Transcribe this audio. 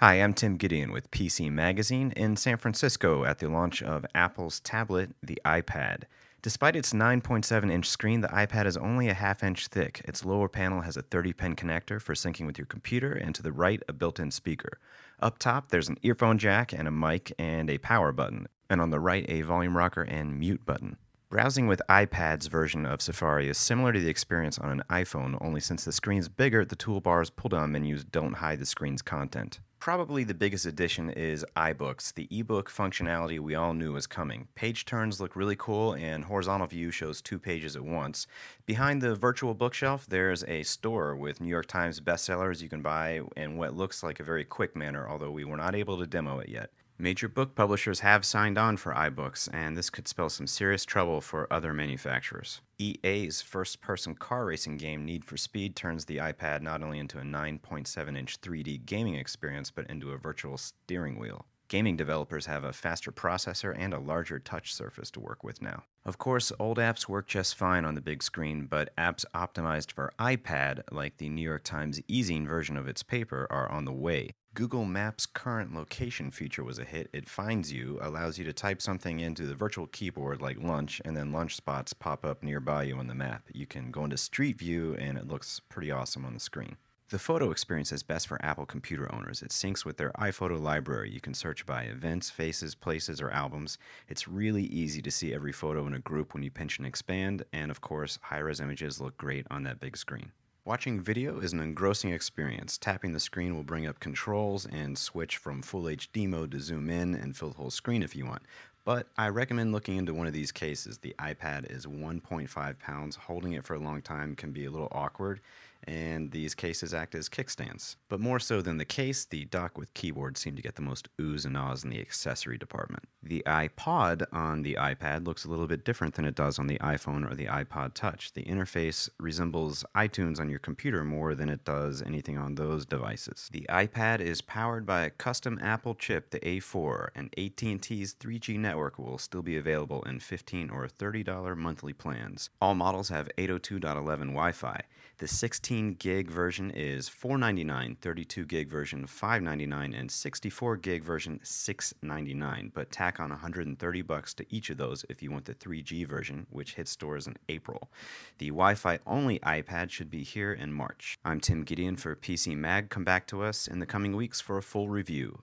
Hi, I'm Tim Gideon with PC Magazine in San Francisco at the launch of Apple's tablet, the iPad. Despite its 9.7-inch screen, the iPad is only a half-inch thick. Its lower panel has a 30-pin connector for syncing with your computer, and to the right, a built-in speaker. Up top, there's an earphone jack and a mic and a power button, and on the right, a volume rocker and mute button. Browsing with iPad's version of Safari is similar to the experience on an iPhone, only since the screen's bigger, the toolbar's pull-down menus don't hide the screen's content. Probably the biggest addition is iBooks, the ebook functionality we all knew was coming. Page turns look really cool, and horizontal view shows 2 pages at once. Behind the virtual bookshelf, there's a store with New York Times bestsellers you can buy in what looks like a very quick manner, although we were not able to demo it yet. Major book publishers have signed on for iBooks, and this could spell some serious trouble for other manufacturers. EA's first-person car racing game Need for Speed turns the iPad not only into a 9.7-inch 3D gaming experience, but into a virtual steering wheel. Gaming developers have a faster processor and a larger touch surface to work with now. Of course, old apps work just fine on the big screen, but apps optimized for iPad, like the New York Times e-zine version of its paper, are on the way. Google Maps' current location feature was a hit. It finds you, allows you to type something into the virtual keyboard like lunch, and then lunch spots pop up nearby you on the map. You can go into Street View, and it looks pretty awesome on the screen. The photo experience is best for Apple computer owners. It syncs with their iPhoto library. You can search by events, faces, places, or albums. It's really easy to see every photo in a group when you pinch and expand, and of course, high-res images look great on that big screen. Watching video is an engrossing experience. Tapping the screen will bring up controls and switch from full HD mode to zoom in and fill the whole screen if you want. But I recommend looking into one of these cases. The iPad is 1.5 pounds. Holding it for a long time can be a little awkward, and these cases act as kickstands. But more so than the case, the dock with keyboard seem to get the most oohs and ahs in the accessory department. The iPod on the iPad looks a little bit different than it does on the iPhone or the iPod Touch. The interface resembles iTunes on your computer more than it does anything on those devices. The iPad is powered by a custom Apple chip, the A4, and AT&T's 3G network will still be available in $15 or $30 monthly plans. All models have 802.11 Wi-Fi. The 16 gig version is $499, 32 gig version $599, and 64 gig version $699, but tack on $130 to each of those if you want the 3G version, which hits stores in April. The Wi-Fi only iPad should be here in March. I'm Tim Gideon for PC Mag. Come back to us in the coming weeks for a full review.